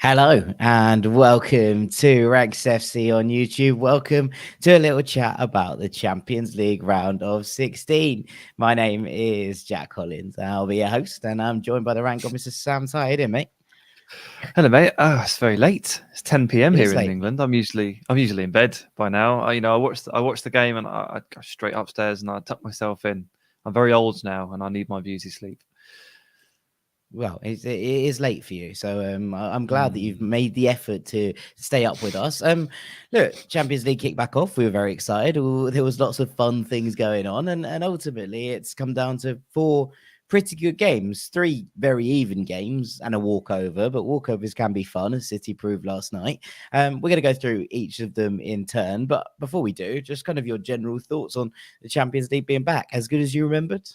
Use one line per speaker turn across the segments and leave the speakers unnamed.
Hello and welcome to Ranks FC on YouTube. Welcome to a little chat about the Champions League round of 16. My name is Jack Collins. I'll be your host, and I'm joined by the rank of Mr. Sam Ty, mate.
Hello, mate. It's very late. It's 10 p.m.
It
here
is
in
late.
England. I'm usually in bed by now. I watched the game and I go straight upstairs and I tuck myself in. I'm very old now and I need my beauty sleep.
Well, it is late for you, so I'm glad that you've
Mm.
made the effort to stay up with us. Look, Champions League kicked back off. We were very excited. There was lots of fun things going on, and ultimately, it's come down to four pretty good games, three very even games, and a walkover. But walkovers can be fun, as City proved last night. We're going to go through each of them in turn, but before we do, just kind of your general thoughts on the Champions League being back, as good as you remembered.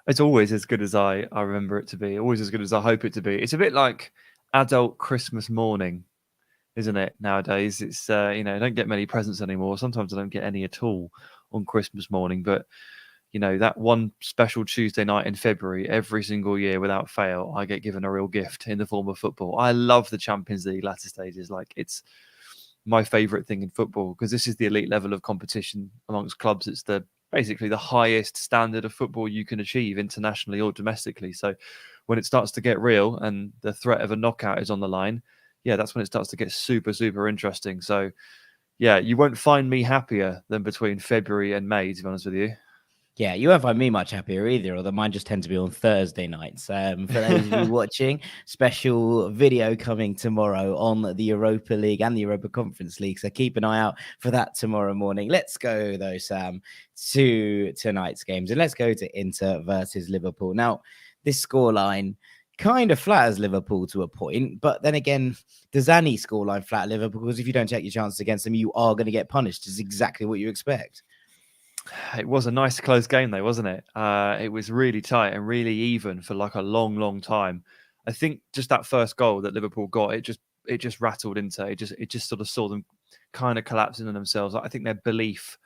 It's always as good as I remember it to be, always as good as I hope it to be. It's a bit like adult Christmas morning, isn't it, nowadays? It's, I don't get many presents anymore. Sometimes I don't get any at all on Christmas morning, but that one special Tuesday night in February, every single year without fail, I get given a real gift in the form of football. I love the Champions League latter stages. Like, it's my favorite thing in football because this is the elite level of competition amongst clubs. It's basically the highest standard of football you can achieve internationally or domestically. So when it starts to get real and the threat of a knockout is on the line, yeah, that's when it starts to get super, super interesting. So yeah, you won't find me happier than between February and May, to be honest with you.
Yeah, you won't find me much happier either, although mine just tend to be on Thursday nights. For those of you watching, special video coming tomorrow on the Europa League and the Europa Conference League. So keep an eye out for that tomorrow morning. Let's go, though, Sam, to tonight's games. And let's go to Inter versus Liverpool. Now, this scoreline kind of flatters Liverpool to a point, but then again, does any scoreline flatter Liverpool? Because if you don't take your chances against them, you are going to get punished. Is exactly what you expect.
It was a nice close game though, wasn't it? It was really tight and really even for like a long, long time. I think just that first goal that Liverpool got, it just rattled into it just sort of saw them kind of collapsing on themselves. I think their belief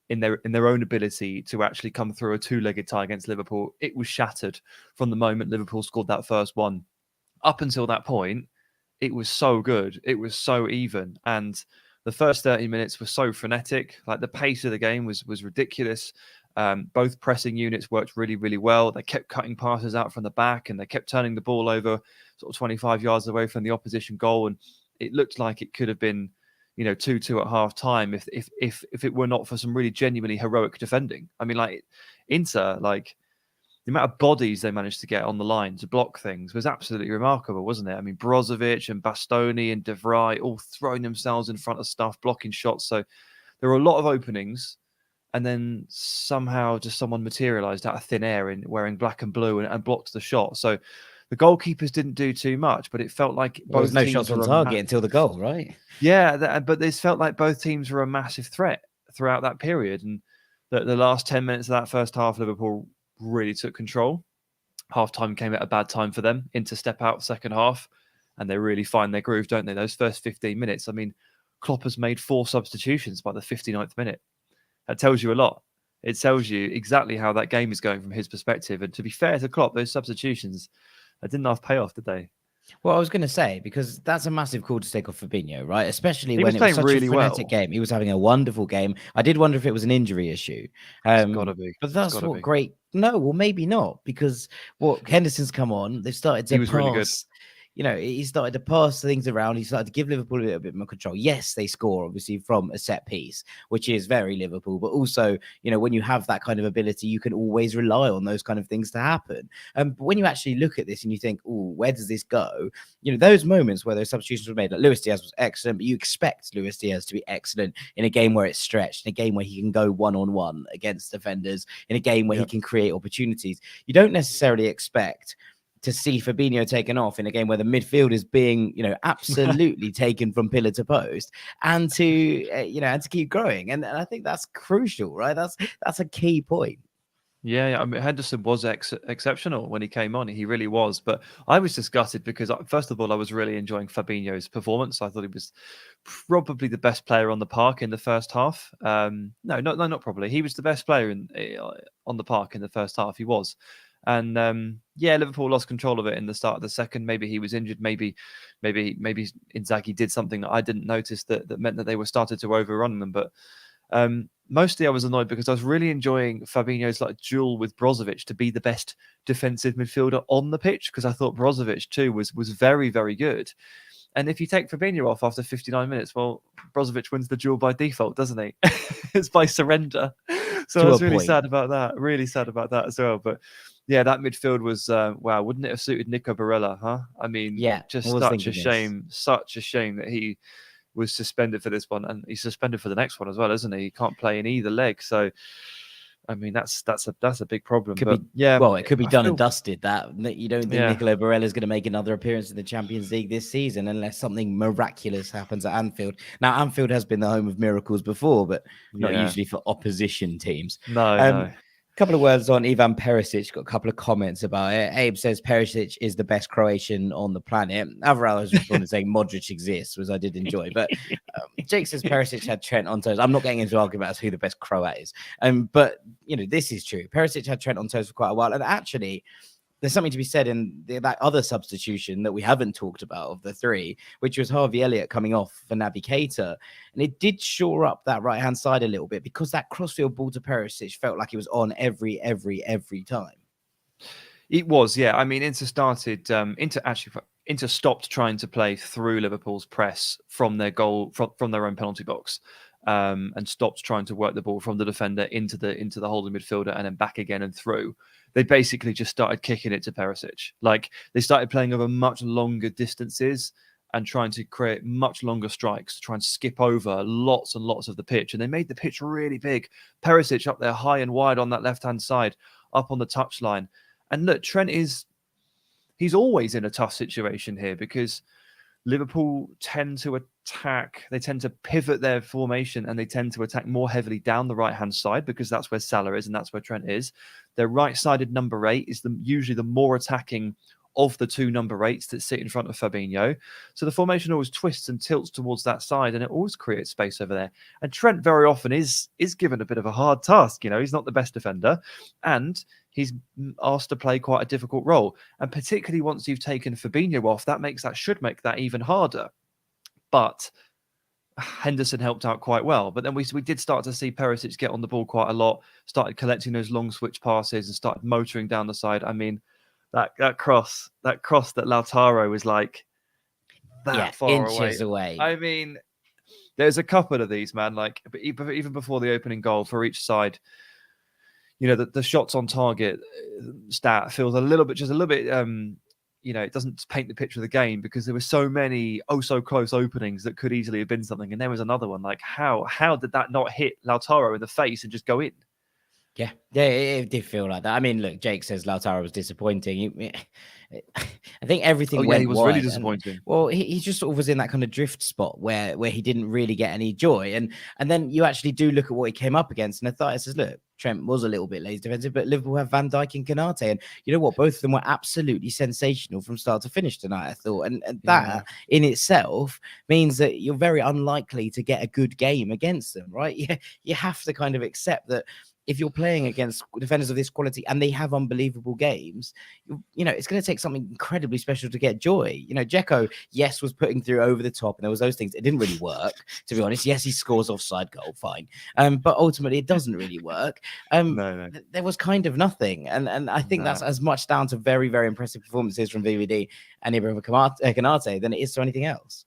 in their own ability to actually come through a two-legged tie against Liverpool, it was shattered from the moment Liverpool scored that first one. Up until that point, it was so good. It was so even. And the first 30 minutes were so frenetic. Like, the pace of the game was ridiculous. Both pressing units worked really, really well. They kept cutting passes out from the back and they kept turning the ball over sort of 25 yards away from the opposition goal. And it looked like it could have been, 2-2 at half time if it were not for some really genuinely heroic defending. I mean, like, Inter, like, the amount of bodies they managed to get on the line to block things was absolutely remarkable, wasn't it? I mean, Brozovic and Bastoni and De Vrij all throwing themselves in front of stuff, blocking shots. So there were a lot of openings, and then somehow just someone materialized out of thin air in wearing black and blue and blocked the shot. So the goalkeepers didn't do too much, but it felt like
Well, there's
both
no shots
teams
on
were
target until the goal, right?
but this felt like both teams were a massive threat throughout that period. And the last 10 minutes of that first half, Liverpool really took control. Half time came at a bad time for them. Inter step out second half, and they really find their groove, don't they? Those first 15 minutes. I mean, Klopp has made 4 substitutions by the 59th minute. That tells you a lot. It tells you exactly how that game is going from his perspective. And to be fair to Klopp, those substitutions didn't have payoff, did they?
Well, I was going to say, because that's a massive call to take off Fabinho, right? Especially
He
when
was
it was
playing
such a
really
frenetic
well.
game. He was having a wonderful game. I did wonder if it was an injury issue.
It's got to be.
But
It's
that's
got to
what
be.
great. No, well, maybe not, because what Henderson's come on, they've started
He
to
was really good.
pass. He started to pass things around. He started to give Liverpool a little bit more control. Yes, they score obviously from a set piece, which is very Liverpool. But also, when you have that kind of ability, you can always rely on those kind of things to happen. But when you actually look at this and you think, oh, where does this go? Those moments where those substitutions were made, like Luis Diaz was excellent, but you expect Luis Diaz to be excellent in a game where it's stretched, in a game where he can go one-on-one against defenders, in a game where he can create opportunities. You don't necessarily expect to see Fabinho taken off in a game where the midfield is being, absolutely taken from pillar to post, and to keep growing. And I think that's crucial, right? That's a key point.
Yeah, I mean, Henderson was exceptional when he came on. He really was. But I was disgusted because, first of all, I was really enjoying Fabinho's performance. I thought he was probably the best player on the park in the first half. No, not probably. He was the best player on the park in the first half. He was. And Liverpool lost control of it in the start of the second. Maybe he was injured. Maybe Inzaghi did something that I didn't notice that meant that they were started to overrun them. But mostly I was annoyed because I was really enjoying Fabinho's duel with Brozovic to be the best defensive midfielder on the pitch, because I thought Brozovic too was very, very good. And if you take Fabinho off after 59 minutes, well, Brozovic wins the duel by default, doesn't he? It's by surrender. So I was really sad about that. Really sad about that as well. But yeah, that midfield was wow. Wouldn't it have suited Nico Barella? Huh? I mean, just such a shame. Such a shame that he was suspended for this one, and he's suspended for the next one as well, isn't he? He can't play in either leg. So, I mean, that's a big problem.
It could be done and dusted. That you don't think Nicolo Barella is going to make another appearance in the Champions League this season unless something miraculous happens at Anfield. Now, Anfield has been the home of miracles before, but not usually for opposition teams.
No.
Couple of words on Ivan Perisic. Got a couple of comments about it. Abe says Perisic is the best Croatian on the planet. Alvaro was responding saying Modric exists, which I did enjoy. But Jake says Perisic had Trent on toes. I'm not getting into argument as who the best Croat is. But this is true. Perisic had Trent on toes for quite a while, and actually, there's something to be said in that other substitution that we haven't talked about of the three, which was Harvey Elliott coming off for Naby Keita. And it did shore up that right-hand side a little bit because that crossfield ball to Perisic felt like it was on every time.
It was, yeah. I mean, Inter stopped trying to play through Liverpool's press from their goal, from their own penalty box. And stopped trying to work the ball from the defender into the holding midfielder and then back again and through. They basically just started kicking it to Perisic. They started playing over much longer distances and trying to create much longer strikes to try and skip over lots and lots of the pitch. And they made the pitch really big. Perisic up there high and wide on that left-hand side, up on the touchline. And look, Trent he's always in a tough situation here because Liverpool tend to attack, they tend to pivot their formation and they tend to attack more heavily down the right-hand side because that's where Salah is and that's where Trent is. Their right-sided number 8 is usually the more attacking of the two number 8s that sit in front of Fabinho. So the formation always twists and tilts towards that side and it always creates space over there. And Trent very often is given a bit of a hard task. He's not the best defender and he's asked to play quite a difficult role. And particularly once you've taken Fabinho off, should make that even harder. But Henderson helped out quite well. But then we did start to see Perisic get on the ball quite a lot, started collecting those long switch passes and started motoring down the side. I mean, that cross that Lautaro was far
inches away.
I mean, there's a couple of these, man. Even before the opening goal for each side, the shots on target stat feels a little bit. It doesn't paint the picture of the game because there were so many so close openings that could easily have been something. And there was another one how did that not hit Lautaro in the face and just go in?
Yeah, it did feel like that. I mean, look, Jake says Lautaro was disappointing. I think everything went
he was really disappointing.
He just sort of was in that kind of drift spot where he didn't really get any joy. And then you actually do look at what he came up against. And I thought, it says, look, Trent was a little bit lazy defensive, but Liverpool have Van Dijk and Konate. And you know what? Both of them were absolutely sensational from start to finish tonight, I thought. And that in itself means that you're very unlikely to get a good game against them, right? You have to kind of accept that if you're playing against defenders of this quality and they have unbelievable games, it's going to take something incredibly special to get joy. Dzeko, yes, was putting through over the top and there was those things. It didn't really work, to be honest. Yes, he scores offside goal, fine. But ultimately, it doesn't really work. No. There was kind of nothing. And I think that's as much down to very, very impressive performances from VVD and Ibrahim Konate than it is to anything else.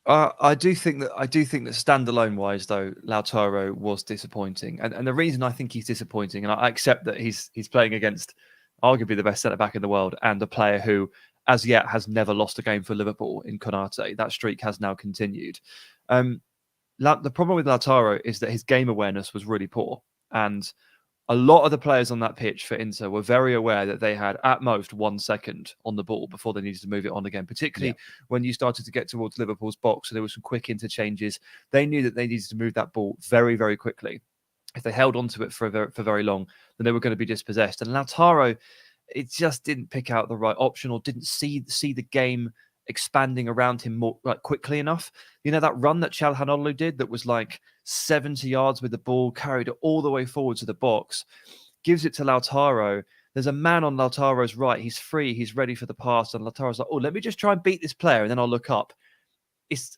I do think that standalone wise, though, Lautaro was disappointing, and the reason I think he's disappointing, and I accept that he's playing against arguably the best centre back in the world and a player who, as yet, has never lost a game for Liverpool in Konate. That streak has now continued. The problem with Lautaro is that his game awareness was really poor, and a lot of the players on that pitch for Inter were very aware that they had at most 1 second on the ball before they needed to move it on again, particularly when you started to get towards Liverpool's box. So there were some quick interchanges. They knew that they needed to move that ball very, very quickly. If they held onto it for very long, then they were going to be dispossessed. And Lautaro, it just didn't pick out the right option or didn't see the game expanding around him more quickly enough. That run that Çalhanoğlu did that was 70 yards with the ball, carried it all the way forward to the box, gives it to Lautaro, there's a man on Lautaro's right. He's free. He's ready for the pass. And Lautaro's like, oh, let me just try and beat this player. And then I'll look up. It's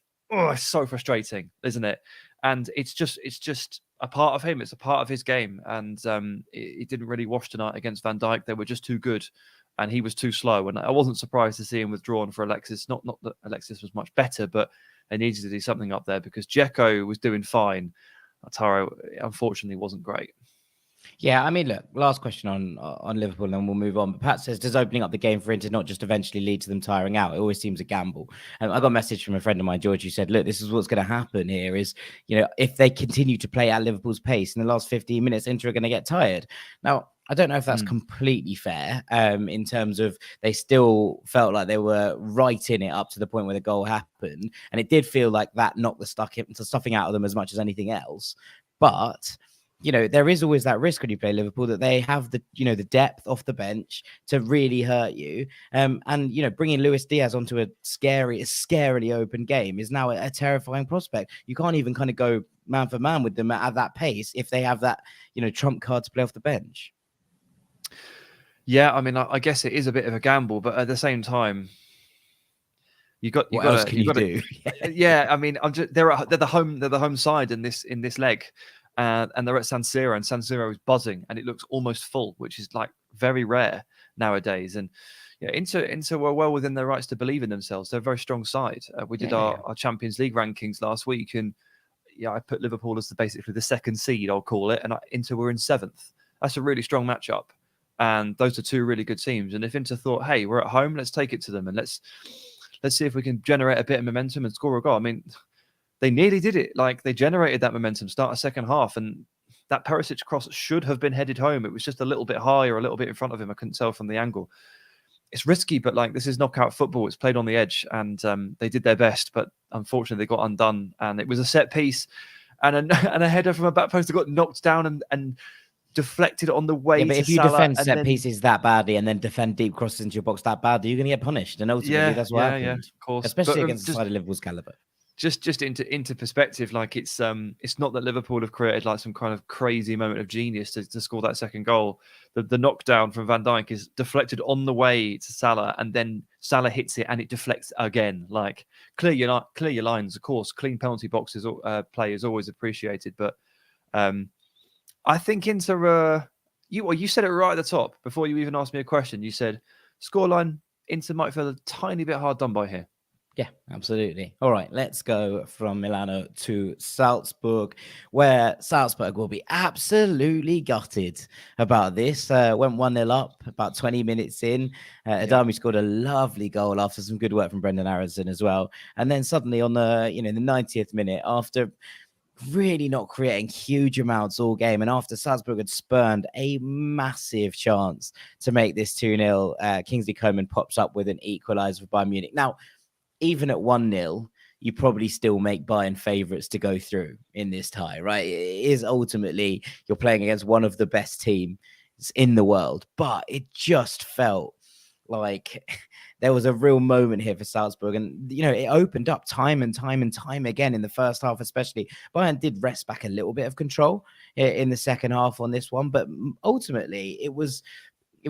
so frustrating, isn't it? And it's just a part of him. It's a part of his game. And it didn't really wash tonight against Van Dijk. They were just too good. And he was too slow. And I wasn't surprised to see him withdrawn for Alexis. Not that Alexis was much better, but they needed to do something up there because Dzeko was doing fine. Lautaro, unfortunately, wasn't great.
Yeah, I mean, look, last question on Liverpool, and then we'll move on. But Pat says, does opening up the game for Inter not just eventually lead to them tiring out? It always seems a gamble. I got a message from a friend of mine, George, who said, look, this is what's going to happen here is, if they continue to play at Liverpool's pace in the last 15 minutes, Inter are going to get tired. Now, I don't know if that's completely fair in terms of they still felt like they were right in it up to the point where the goal happened. And it did feel like that knocked the stuffing out of them as much as anything else. But there is always that risk when you play Liverpool that they have the depth off the bench to really hurt you. And bringing Luis Diaz onto a scarily open game is now a terrifying prospect. You can't even kind of go man for man with them at that pace if they have that, trump card to play off the bench.
Yeah, I mean, I guess it is a bit of a gamble, but at the same time,
what else can you do?
Yeah, I mean, they're the home side in this leg. And they're at San Siro, and San Siro is buzzing, and it looks almost full, which is like very rare nowadays. And Inter were well within their rights to believe in themselves. They're a very strong side. We did our Champions League rankings last week, and I put Liverpool as basically the second seed, I'll call it, and Inter were in seventh. That's a really strong matchup, and those are two really good teams. And if Inter thought, hey, we're at home, let's take it to them, and let's see if we can generate a bit of momentum and score a goal. I mean, they nearly did it. Like, they generated that momentum, start a second half, and that Perisic cross should have been headed home. It was just a little bit high or a little bit in front of him. I couldn't tell from the angle. It's risky, but this is knockout football. It's played on the edge, and they did their best, but unfortunately they got undone. And it was a set piece and a header from a back post that got knocked down and deflected on the way.
But
to
if you
Salah
defend set pieces that badly and then defend deep crosses into your box that badly, you're going to get punished. And ultimately, that's what happened.
Yeah, of course.
Especially against the side of Liverpool's caliber.
Just into perspective, it's not that Liverpool have created some kind of crazy moment of genius to score that second goal. The knockdown from Van Dijk is deflected on the way to Salah, and then Salah hits it and it deflects again. Clear your lines, of course. Clean penalty boxes play is always appreciated, but I think Inter. You said it right at the top before you even asked me a question. You said scoreline, Inter might feel a tiny bit hard done by here.
Yeah, absolutely. All right, let's go from Milano to Salzburg, where Salzburg will be absolutely gutted about this. Went 1-0 up about 20 minutes in. Adami scored a lovely goal after some good work from Brendan Aronson as well. And then suddenly on the 90th minute, after really not creating huge amounts all game, and after Salzburg had spurned a massive chance to make this 2-0, Kingsley Coman pops up with an equaliser for Bayern Munich. Now, even at 1-0, you probably still make Bayern favourites to go through in this tie, right? It is ultimately, you're playing against one of the best teams in the world, but it just felt like there was a real moment here for Salzburg. And, it opened up time and time again in the first half, especially. Bayern did wrest back a little bit of control in the second half on this one, but ultimately it was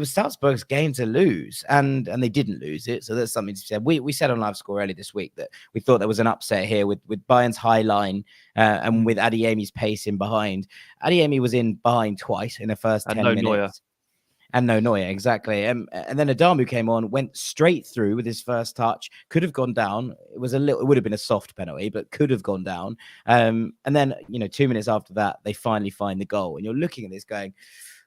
Salzburg's game to lose, and they didn't lose it. So that's something to say. We said on Live Score earlier this week that we thought there was an upset here with Bayern's high line and with Adeyemi's pace in behind. Adeyemi was in behind twice in the first 10 minutes.
Neuer.
And no Neuer, exactly. And then Adamu came on, went straight through with his first touch, could have gone down. It would have been a soft penalty, but could have gone down. And then, 2 minutes after that, they finally find the goal. And you're looking at this going,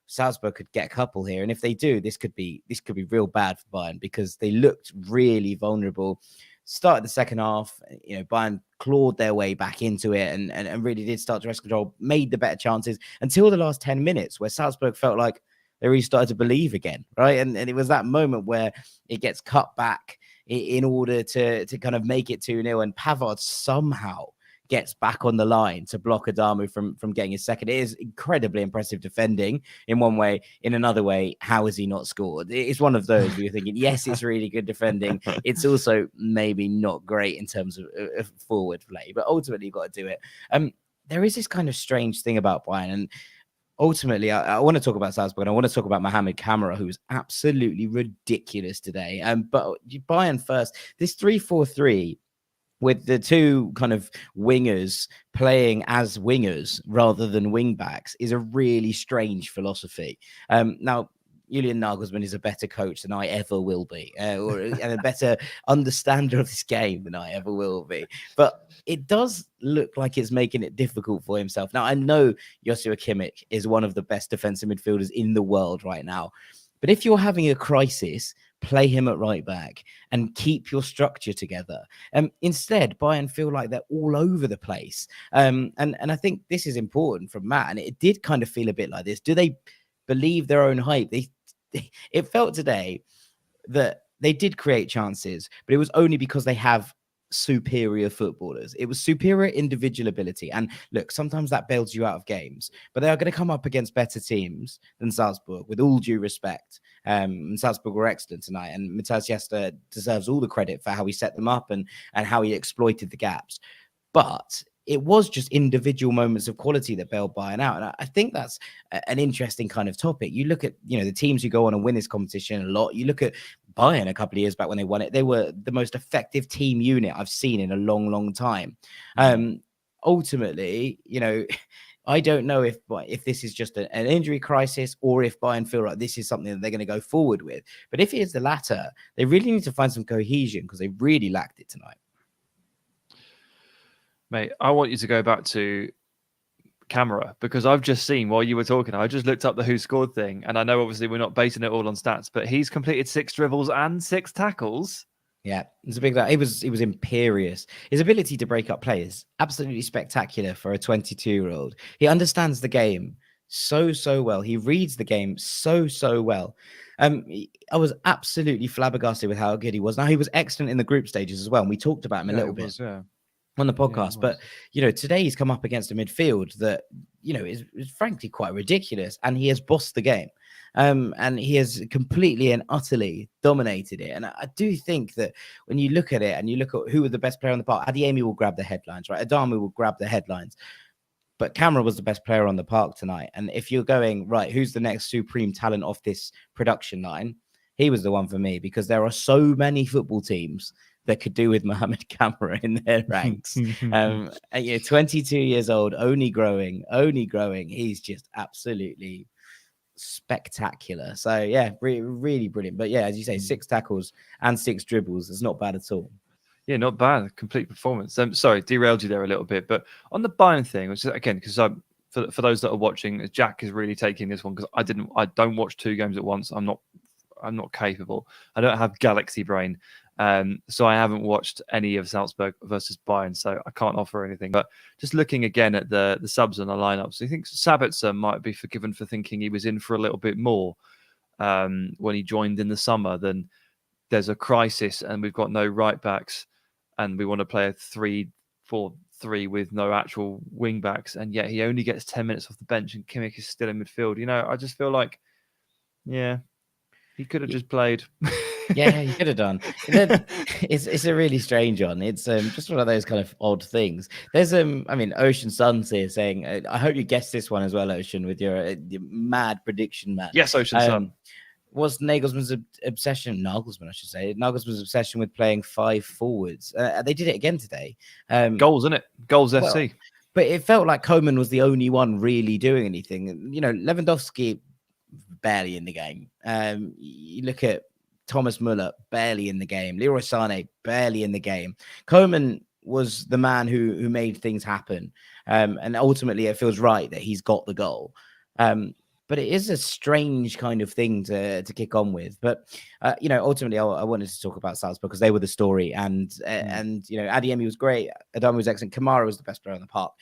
Salzburg could get a couple here, and if they do, this could be real bad for Bayern because they looked really vulnerable. Started the second half, Bayern clawed their way back into it and really did start to wrest control, made the better chances until the last 10 minutes where Salzburg felt like they really started to believe again, right? And it was that moment where it gets cut back in order to kind of make it 2-0, and Pavard somehow gets back on the line to block Adamu from getting his second. It is incredibly impressive defending in one way. In another way, how has he not scored? It's one of those where you're thinking, yes, it's really good defending. It's also maybe not great in terms of forward play, but ultimately you've got to do it. There is this kind of strange thing about Bayern, and ultimately, I want to talk about Salzburg, and I want to talk about Mohamed Kamara, who was absolutely ridiculous today. But Bayern first, this 3-4-3 with the two kind of wingers playing as wingers rather than wing backs is a really strange philosophy. Now, Julian Nagelsmann is a better coach than I ever will be, and a better understander of this game than I ever will be. But it does look like it's making it difficult for himself. Now, I know Joshua Kimmich is one of the best defensive midfielders in the world right now. But if you're having a crisis, play him at right back and keep your structure together. Instead, Bayern feel like they're all over the place. And I think this is important from Matt. And it did kind of feel a bit like this. Do they believe their own hype? It felt today that they did create chances, but it was only because they have superior footballers. It was superior individual ability. And look, sometimes that bails you out of games, but they are going to come up against better teams than Salzburg, with all due respect. Salzburg were excellent tonight, and Matthias Jester deserves all the credit for how he set them up and how he exploited the gaps. But it was just individual moments of quality that bailed Bayern out. And I think that's an interesting kind of topic. You look at, the teams who go on and win this competition a lot. You look at Bayern a couple of years back when they won it. They were the most effective team unit I've seen in a long, long time. Ultimately, I don't know if this is just an injury crisis or if Bayern feel like this is something that they're going to go forward with. But if it is the latter, they really need to find some cohesion because they really lacked it tonight.
Mate, I want you to go back to Kamara because I've just seen while you were talking, I just looked up the who scored thing, and I know obviously we're not basing it all on stats, but he's completed 6 dribbles and 6 tackles.
Yeah, it's a big. He was imperious. His ability to break up players, absolutely spectacular for a 22-year-old. He understands the game so well. He reads the game so well. I was absolutely flabbergasted with how good he was. Now, he was excellent in the group stages as well, and we talked about him a little bit. On the podcast, but today he's come up against a midfield that is frankly quite ridiculous, and he has bossed the game, and he has completely and utterly dominated it. And I do think that when you look at it and you look at who was the best player on the park, Adeyemi will grab the headlines, right? Adamu will grab the headlines, but Kamara was the best player on the park tonight. And if you're going right, who's the next supreme talent off this production line? He was the one for me, because there are so many football teams that could do with Mohamed Kamara in their ranks. 22 years old, only growing. He's just absolutely spectacular. So yeah, really brilliant. But yeah, as you say, 6 tackles and 6 dribbles is not bad at all.
Yeah, not bad. Complete performance. Sorry, derailed you there a little bit, but on the Bayern thing, which is, again, because for those that are watching, Jack is really taking this one because I don't watch 2 games at once. I'm not capable. I don't have galaxy brain. So I haven't watched any of Salzburg versus Bayern, so I can't offer anything. But just looking again at the subs and the lineups, I think Sabitzer might be forgiven for thinking he was in for a little bit more when he joined in the summer. Then there's a crisis and we've got no right backs, and we want to play a 3-4-3 with no actual wing backs, and yet he only gets 10 minutes off the bench, and Kimmich is still in midfield. I just feel like, he could have just played.
Yeah, you could have done. It's a really strange one. It's just one of those kind of odd things. There's Ocean Sun's here saying, I hope you guessed this one as well, Ocean, with your mad prediction, man.
Yes, Ocean Sun.
Was Nagelsmann's obsession with playing 5 forwards? They did it again today.
Goals, isn't it? Goals FC.
But it felt like Koeman was the only one really doing anything. Lewandowski barely in the game. You look at Thomas Müller, barely in the game. Leroy Sané, barely in the game. Koeman was the man who made things happen. And ultimately, it feels right that he's got the goal. But it is a strange kind of thing to kick on with. But, ultimately, I wanted to talk about Salzburg because they were the story. And Adeyemi was great. Adamu was excellent. Kamara was the best player on the park.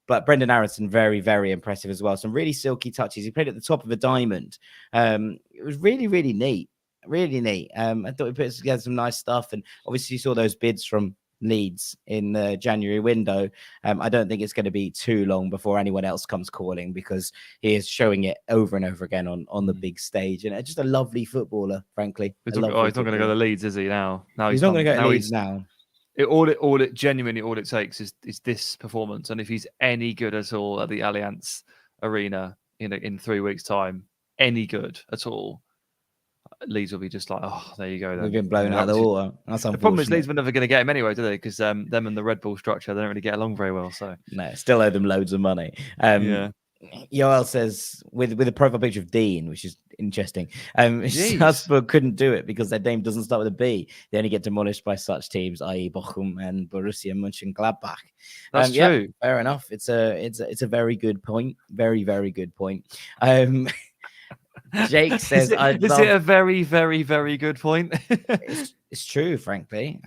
But Brendan Aronson, very, very impressive as well. Some really silky touches. He played at the top of a diamond. It was really, really neat. Really neat. I thought he put together some nice stuff. And obviously you saw those bids from Leeds in the January window. I don't think it's going to be too long before anyone else comes calling, because he is showing it over and over again on the big stage. And just a lovely footballer, frankly.
He's not going to go to Leeds, is he, now?
He's not going to go to Leeds now.
All it takes is this performance. And if he's any good at all at the Allianz arena in 3 weeks' time any good at all, Leeds will be just like, oh, there you go. Then
We've been blown out of the water. That's
the problem is
unfortunate.
Leeds were never going to get him anyway, do they? Because them and the Red Bull structure, they don't really get along very well. So
no, still owe them loads of money.
yeah.
Yoel says with a profile picture of Dean, which is interesting.
Jeez.
Salzburg couldn't do it because their name doesn't start with a B. They only get demolished by such teams, i.e., Bochum and Borussia Mönchengladbach.
That's true.
Yeah, fair enough. It's a very good point. Very, very good point. Jake says,
is it a very, very, very good point?
It's true, frankly.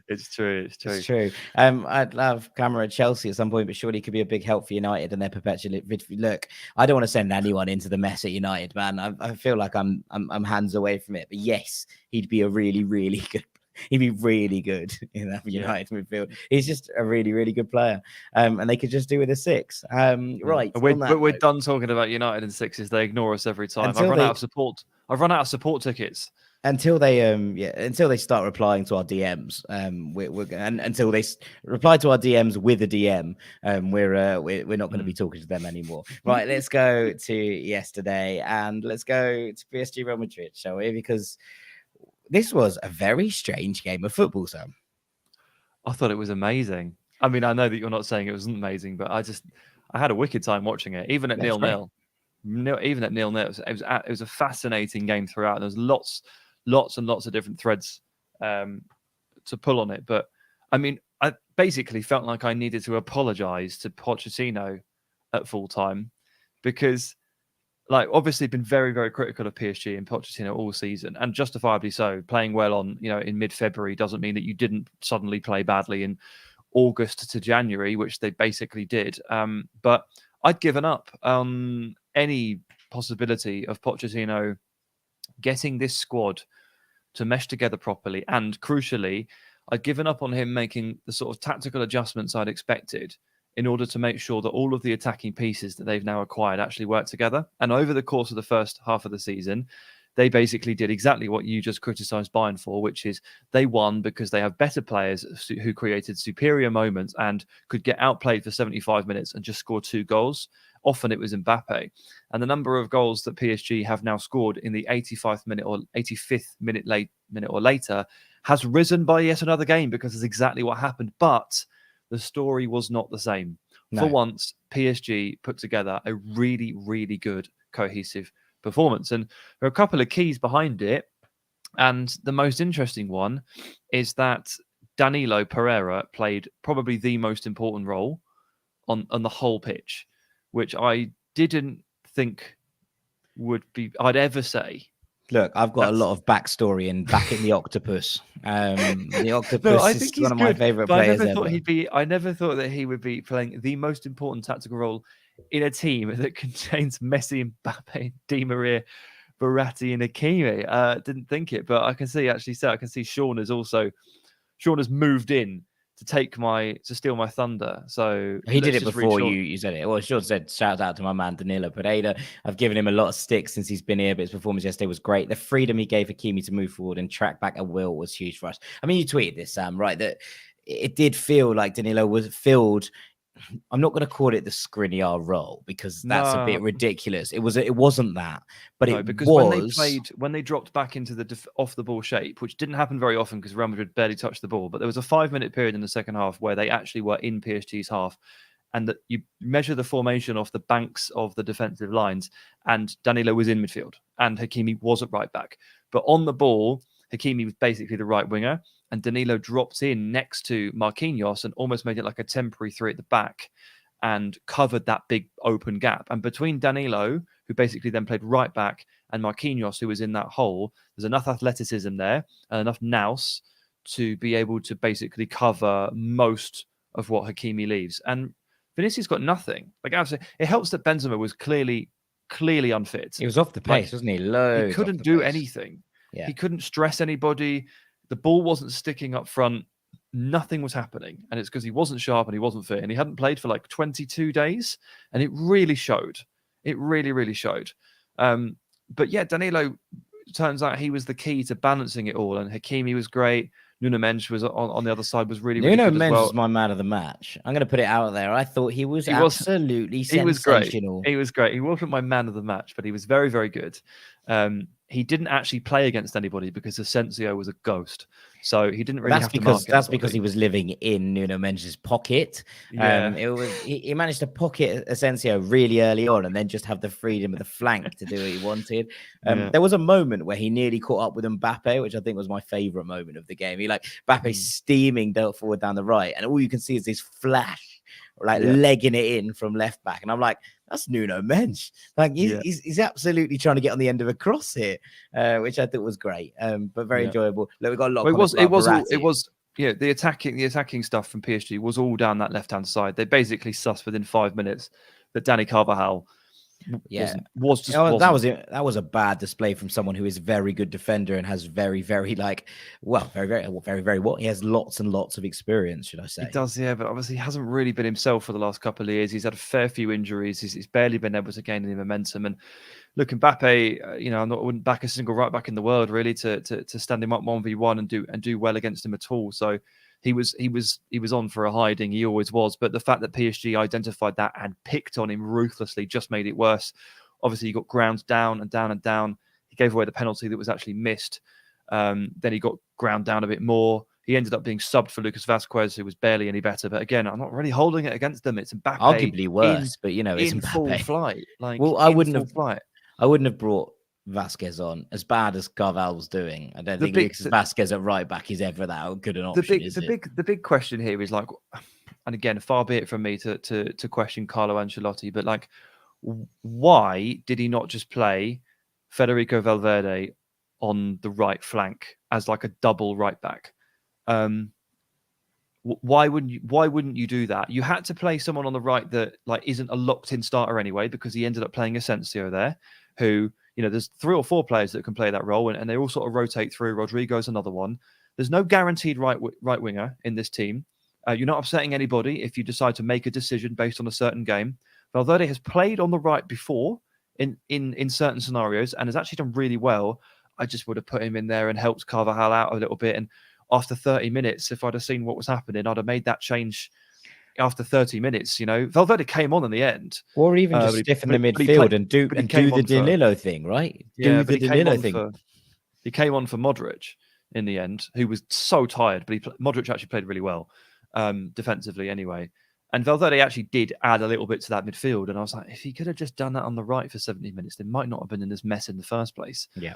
It's true.
It's true. I'd love Camera at Chelsea at some point, but surely he could be a big help for United and their perpetual. Look, I don't want to send anyone into the mess at United, man. I feel like I'm hands away from it. But yes, he'd be a really, really good. He'd be really good in that United midfield. He's just a really, really good player. And they could just do with a 6. Right.
We're done talking about United and 6s. They ignore us every time. I've run out of support. I've run out of support tickets.
Until they start replying to our DMs, until they reply to our DMs with a DM, we're not going to be talking to them anymore. Right, let's go to yesterday and let's go to PSG Real Madrid, shall we? Because this was a very strange game of football, Sam.
I thought it was amazing. I mean, I know that you're not saying it wasn't amazing, but I had a wicked time watching it, even at 0-0. Even at 0-0, it was a fascinating game throughout. There was lots and lots of different threads to pull on it. But I mean, I basically felt like I needed to apologize to Pochettino at full time because, like, obviously been very, very critical of PSG and Pochettino all season, and justifiably so. Playing well in mid-February doesn't mean that you didn't suddenly play badly in August to January, which they basically did. But I'd given up on any possibility of Pochettino getting this squad to mesh together properly, and crucially, I'd given up on him making the sort of tactical adjustments I'd expected in order to make sure that all of the attacking pieces that they've now acquired actually work together. And over the course of the first half of the season, they basically did exactly what you just criticised Bayern for, which is they won because they have better players who created superior moments and could get outplayed for 75 minutes and just score 2 goals. Often it was Mbappe. And the number of goals that PSG have now scored in the 85th minute or 85th minute or later has risen by yet another game because it's exactly what happened. But the story was not the same. No. For once, PSG put together a really, really good, cohesive performance. And there are a couple of keys behind it. And the most interesting one is that Danilo Pereira played probably the most important role on the whole pitch, which I didn't think I'd ever say.
Look, I've got a lot of backstory in Back in the Octopus. The Octopus is one of my favorite players ever.
I never thought that he would be playing the most important tactical role in a team that contains Messi, Mbappe, Di Maria, Verratti, and Hakimi. Didn't think it, but I can see Sean has moved in to steal my thunder. So
he did it before you said it. Well, Sean said, shout out to my man Danilo Pereira. I've given him a lot of sticks since he's been here, but his performance yesterday was great. The freedom he gave Hakimi to move forward and track back at will was huge for us. I mean, you tweeted this, Sam, right? That it did feel like Danilo was filled. I'm not going to call it the Skriniar role because that's a bit ridiculous. It wasn't that, but because
when they dropped back into the off the ball shape, which didn't happen very often because Real Madrid barely touched the ball, but there was a 5-minute period in the second half where they actually were in PSG's half, and that you measure the formation off the banks of the defensive lines, and Danilo was in midfield and Hakimi was at right back, but on the ball, Hakimi was basically the right winger. And Danilo dropped in next to Marquinhos and almost made it like a temporary 3 at the back and covered that big open gap. And between Danilo, who basically then played right back, and Marquinhos, who was in that hole, there's enough athleticism there and enough nous to be able to basically cover most of what Hakimi leaves. And Vinicius got nothing. Like, absolutely, it helps that Benzema was clearly unfit.
He was off the pace, wasn't he?
He couldn't do anything.
Yeah.
He couldn't stress anybody. The ball wasn't sticking up front. Nothing was happening. And it's because he wasn't sharp and he wasn't fit. And he hadn't played for like 22 days. And it really showed. It really, really showed. But yeah, Danilo, turns out he was the key to balancing it all. And Hakimi was great. Nuno Mendes was on the other side was really
Nuno
good as
Mendes
well.
was my man of the match. I'm going to put it out there. I thought he was
He was
absolutely
he was great.
sensational.
He was great. He wasn't my man of the match, but he was very, very good. He didn't actually play against anybody because Asensio was a ghost, so he didn't really have to mark
That's
anybody.
because he was living in Nuno Mendes' pocket.
Yeah.
It was he managed to pocket Asensio really early on, and then just have the freedom of the flank to do what he wanted.
Yeah.
There was a moment where he nearly caught up with Mbappe, which I think was my favorite moment of the game. He Mbappe steaming forward down the right, and all you can see is this flash, legging it in from left back, and I'm like, that's Nuno Mendes. He's absolutely trying to get on the end of a cross here, which I thought was great, but very enjoyable. Look, we got a lot.
It was the attacking stuff from PSG was all down that left hand side. They basically sussed within 5 minutes that Dani Carvajal
that was a bad display from someone who is a very good defender and has very what he has lots and lots of experience, should I say.
He does, yeah, but obviously he hasn't really been himself for the last couple of years. He's had a fair few injuries. He's barely been able to gain any momentum. And look, Mbappe, I wouldn't back a single right back in the world really to stand him up 1v1 and do well against him at all. So he was on for a hiding. He always was. But the fact that PSG identified that and picked on him ruthlessly just made it worse. Obviously, he got ground down and down and down. He gave away the penalty that was actually missed. Then he got ground down a bit more. He ended up being subbed for Lucas Vazquez, who was barely any better. But again, I'm not really holding it against them. It's Mbappe.
Arguably worse, but it's
in
Mbappe.
Full flight.
I wouldn't have brought Vasquez on as bad as Carvalho was doing. I don't think Lucas Vazquez at right back is ever that good an option.
The big question here is and again, far be it from me to question Carlo Ancelotti, but why did he not just play Federico Valverde on the right flank as a double right back? Why wouldn't you do that? You had to play someone on the right that isn't a locked in starter anyway, because he ended up playing Asensio there, who there's 3 or 4 players that can play that role, and they all sort of rotate through. Rodrigo's another one. There's no guaranteed right winger in this team. You're not upsetting anybody if you decide to make a decision based on a certain game. Valverde has played on the right before in certain scenarios and has actually done really well. I just would have put him in there and helped Carvajal out a little bit. And after 30 minutes, if I'd have seen what was happening, I'd have made that change after 30 minutes. Valverde came on in the end.
Or even just stiffen the midfield and do the Danilo thing, right?
Yeah, do the Danilo thing. He came on for Modric in the end, who was so tired, but Modric actually played really well defensively anyway. And Valverde actually did add a little bit to that midfield. And I was like, if he could have just done that on the right for 70 minutes, they might not have been in this mess in the first place.
Yeah.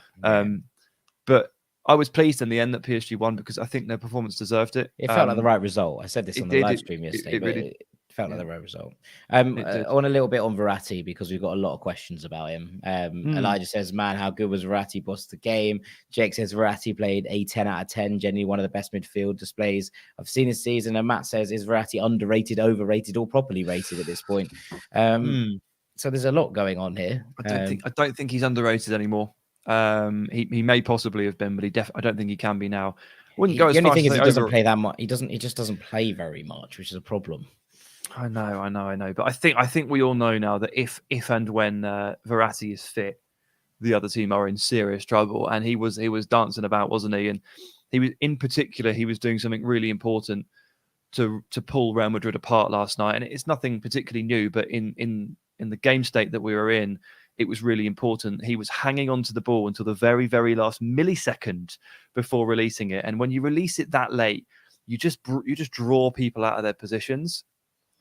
But I was pleased in the end that PSG won because I think their performance deserved it.
It felt like the right result. I said this on the live stream yesterday, it felt like the right result. I want a little bit on Verratti because we've got a lot of questions about him. Elijah says, man, how good was Verratti? Bossed the game. Jake says Verratti played a 10 out of 10, genuinely one of the best midfield displays I've seen this season. And Matt says, is Verratti underrated, overrated, or properly rated at this point? So there's a lot going on here.
I don't think he's underrated anymore. He may possibly have been, but I don't think he can be now.
The only thing is he doesn't play that much. He just doesn't play very much, which is a problem.
I know. But I think we all know now that if and when Verratti is fit, the other team are in serious trouble. And he was dancing about, wasn't he? And he was doing something really important to pull Real Madrid apart last night. And it's nothing particularly new, but in the game state that we were in, it was really important. He was hanging on to the ball until the very, very last millisecond before releasing it. And when you release it that late, you just draw people out of their positions.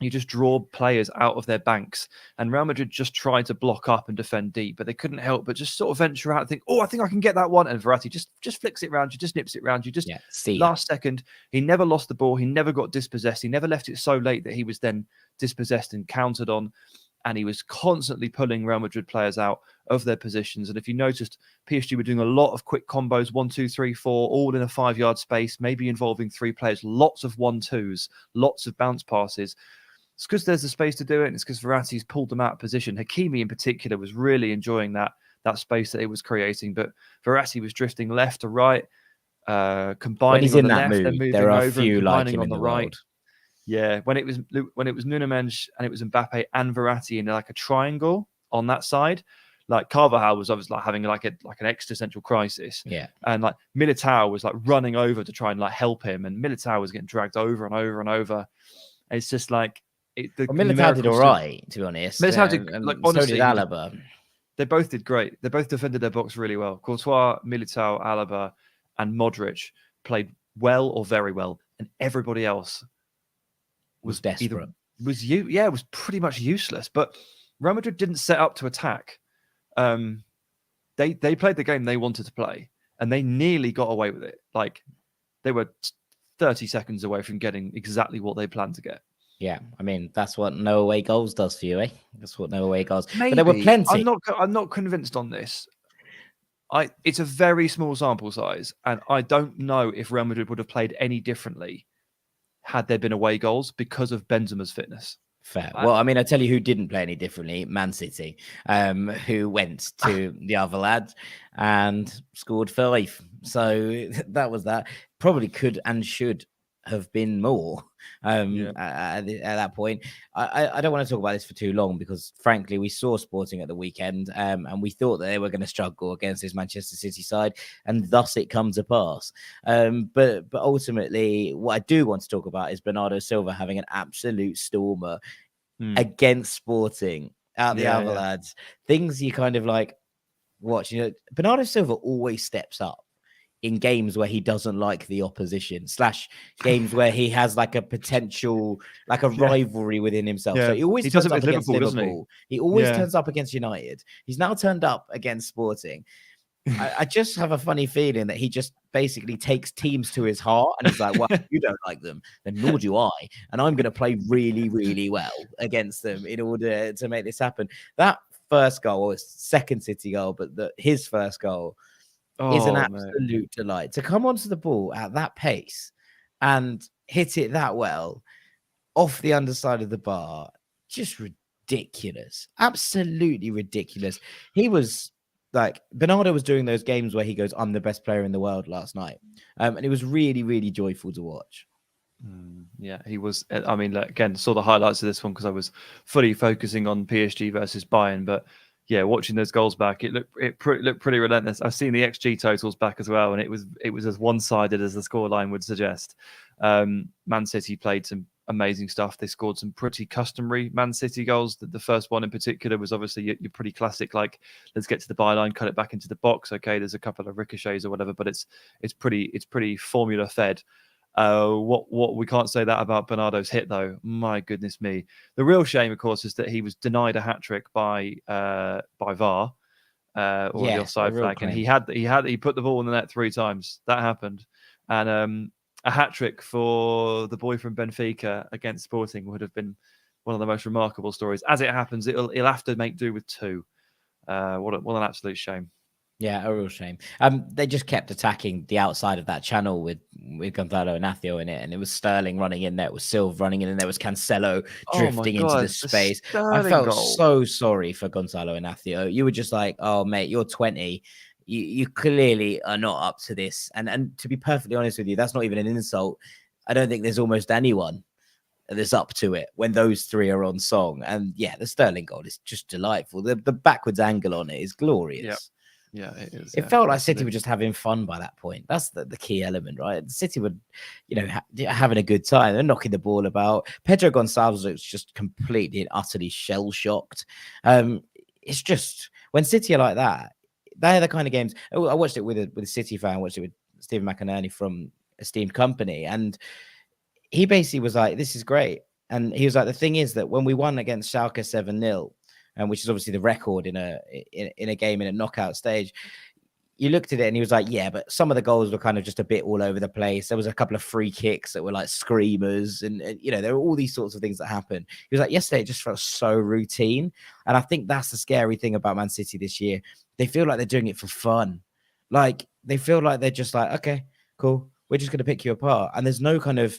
You just draw players out of their banks. And Real Madrid just tried to block up and defend deep, but they couldn't help but just sort of venture out and think, I think I can get that one. And Verratti just flicks it around you, just nips it around you, last second. He never lost the ball. He never got dispossessed. He never left it so late that he was then dispossessed and countered on. And he was constantly pulling Real Madrid players out of their positions. And if you noticed, PSG were doing a lot of quick combos, 1, 2, 3, 4, all in a 5-yard space, maybe involving 3 players, lots of 1-2s, lots of bounce passes. It's because there's the space to do it, and it's because Verratti's pulled them out of position. Hakimi in particular was really enjoying that space that it was creating, but Verratti was drifting left to right, combining when he's on in the that left, mood,
there are a few like him in the right. World.
Yeah, when it was Nuno Mendes and it was Mbappe and Verratti in a triangle on that side, Like Carvajal was obviously like having like an existential crisis.
Yeah.
And like Militao was like running over to try and like help him, and Militao was getting dragged over and over and over. It's just like
Militao did all right, to be honest.
Militao did, like, honestly,
so did Alaba.
They both did great. They both defended their box really well. Courtois, Militao, Alaba, and Modric played well or very well, and everybody else
was desperate.
Was pretty much useless. But Real Madrid didn't set up to attack. They played the game they wanted to play, and they nearly got away with it. Like, they were 30 seconds away from getting exactly what they planned to get.
Yeah, I mean, that's what no away goals does for you, eh? That's what no away goals.
Maybe.
But there were plenty.
I'm not convinced on this. It's a very small sample size, and I don't know if Real Madrid would have played any differently had there been away goals because of Benzema's fitness.
Fair. Well, I mean, I tell you who didn't play any differently: Man City, who went to the other lad and scored 5. So that was that. Probably could and should have been more at that point. I don't want to talk about this for too long because, frankly, we saw Sporting at the weekend and we thought that they were going to struggle against this Manchester City side, and thus it comes to pass. But ultimately, what I do want to talk about is Bernardo Silva having an absolute stormer against Sporting out the other lads. Things you kind of like watch. You know, Bernardo Silva always steps up in games where he doesn't like the opposition / games where he has like a potential, like a rivalry within himself. So he always turns up against Liverpool. He always turns up against United. He's now turned up against Sporting. I just have a funny feeling that he just basically takes teams to his heart and he's like, well, you don't like them, then nor do I. And I'm going to play really, really well against them in order to make this happen. That first goal, or second City goal, but his first goal, is an absolute delight to come onto the ball at that pace and hit it that well off the underside of the bar. Just ridiculous. Absolutely ridiculous. He was like, Bernardo was doing those games where he goes, I'm the best player in the world last night. And it was really, really joyful to watch.
Yeah, he was. I mean, again, saw the highlights of this one because I was fully focusing on PSG versus Bayern, but yeah, watching those goals back, it looked pretty relentless. I've seen the XG totals back as well, and it was as one-sided as the scoreline would suggest. Man City played some amazing stuff. They scored some pretty customary Man City goals. The first one in particular was obviously your pretty classic, like, let's get to the byline, cut it back into the box. Okay, there's a couple of ricochets or whatever, but it's pretty formula fed. What we can't say that about Bernardo's hit, though. My goodness me. The real shame, of course, is that he was denied a hat trick by VAR or the offside flag, and he put the ball in the net 3 times. That happened, and a hat trick for the boy from Benfica against Sporting would have been one of the most remarkable stories. As it happens, he'll have to make do with 2. What an absolute shame.
Yeah, a real shame. They just kept attacking the outside of that channel with Gonzalo Inacio in it, and it was Sterling running in there, it was Silva running in, and there was Cancelo drifting into the space. I felt so sorry for Gonzalo Inacio. You were just like, oh mate, you're 20. You clearly are not up to this. And to be perfectly honest with you, that's not even an insult. I don't think there's almost anyone that's up to it when those 3 are on song. And yeah, the Sterling goal is just delightful. The backwards angle on it is glorious.
Yep. Yeah, it is.
It felt like City were just having fun by that point. That's the key element, right? City were, having a good time. They're knocking the ball about. Pedro Gonçalves was just completely and utterly shell-shocked. It's just, when City are like that, they're the kind of games. I watched it with a City fan. I watched it with Stephen McInerney from Esteemed Company. And he basically was like, this is great. And he was like, the thing is that when we won against Schalke 7-0, which is obviously the record in a game in a knockout stage, you looked at it and he was like, yeah, but some of the goals were kind of just a bit all over the place. There was a couple of free kicks that were like screamers, and there were all these sorts of things that happened. He was like, yesterday it just felt so routine. And I think that's the scary thing about Man City this year. They feel like they're doing it for fun. Like, they feel like they're just like, okay, cool, we're just going to pick you apart. And there's no kind of,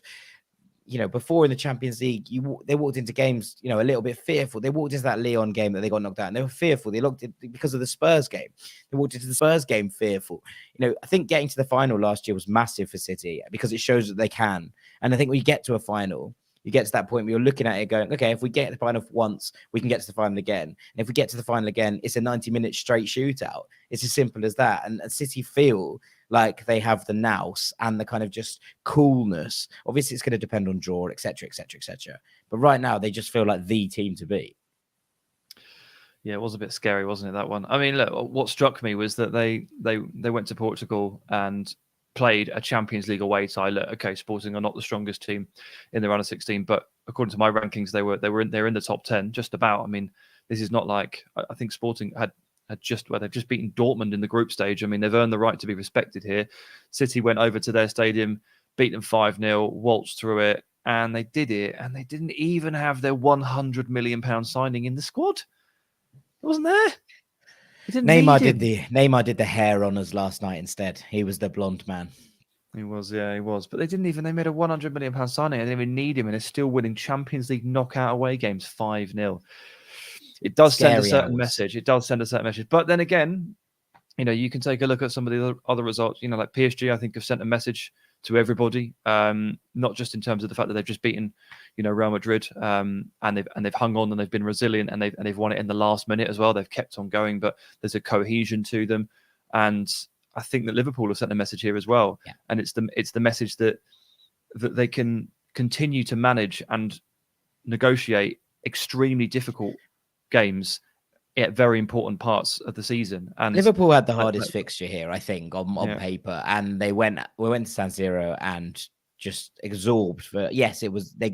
before in the Champions League, they walked into games, a little bit fearful. They walked into that Lyon game that they got knocked out, and they were fearful. They looked at because of the Spurs game. They walked into the Spurs game fearful. I think getting to the final last year was massive for City because it shows that they can. And I think when you get to a final, You get to that point where you're looking at it going, okay, if we get to the final once, we can get to the final again. And if we get to the final again, it's a 90-minute straight shootout. It's as simple as that. And City feel like they have the nous and the kind of just coolness. Obviously, it's going to depend on draw, etc., etc., etc. But right now, they just feel like the team to beat.
Yeah, it was a bit scary, wasn't it, that one? I mean, look, what struck me was that they went to Portugal and played a Champions League away side. Look, okay, Sporting are not the strongest team in the round of 16, but according to my rankings, they're in the top 10, just about. I mean, this is not like, I think Sporting they've just beaten Dortmund in the group stage. I mean, they've earned the right to be respected here. City went over to their stadium, beat them 5-0, waltzed through it, and they did it. And they didn't even have their £100 million signing in the squad. It wasn't there.
Neymar did the hair honours last night instead. He was the blonde man.
He was. But they made a £100 million signing. They didn't even need him, and they're still winning Champions League knockout away games 5-0. It does send a certain message. But then again, you can take a look at some of the other results. Like PSG, I think, have sent a message to everybody, not just in terms of the fact that they've just beaten, Real Madrid, and they've hung on and they've been resilient and they've won it in the last minute as well. They've kept on going, but there's a cohesion to them, and I think that Liverpool have sent a message here as well.
Yeah.
And it's the message that they can continue to manage and negotiate extremely difficult games at very important parts of the season. And
Liverpool had the hardest fixture here, I think, on paper, and we went to San Siro and just absorbed. Yes, it was they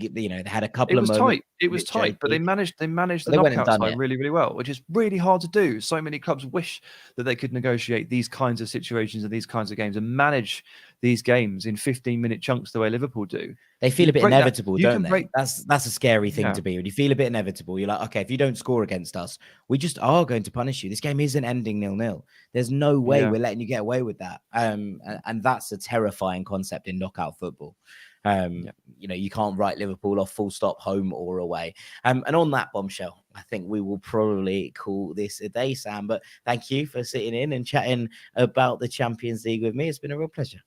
had a couple of moments.
It was tight, but they managed the knockout side really, really well, which is really hard to do. So many clubs wish that they could negotiate these kinds of situations and these kinds of games and manage these games in 15-minute chunks the way Liverpool do.
They feel a bit inevitable, don't they? That's a scary thing to be. When you feel a bit inevitable, you're like, okay, if you don't score against us, we just are going to punish you. This game isn't ending 0-0. There's no way we're letting you get away with that. And that's a terrifying concept in knockout football. You can't write Liverpool off full stop, home or away. And on that bombshell, I think we will probably call this a day, Sam. But thank you for sitting in and chatting about the Champions League with me. It's been a real pleasure.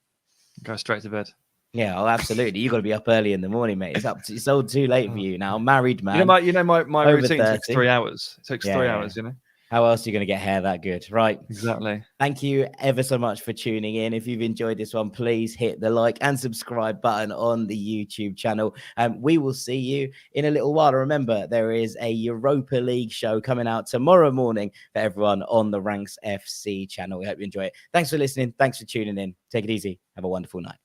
Go straight to bed.
Yeah, absolutely. You got to be up early in the morning, mate. It's all too late for you now. Married man.
My routine takes 3 hours. It takes 3 hours.
How else are you going to get hair that good? Right.
Exactly.
Thank you ever so much for tuning in. If you've enjoyed this one, please hit the like and subscribe button on the YouTube channel. We will see you in a little while. Remember, there is a Europa League show coming out tomorrow morning for everyone on the Ranks FC channel. We hope you enjoy it. Thanks for listening. Thanks for tuning in. Take it easy. Have a wonderful night.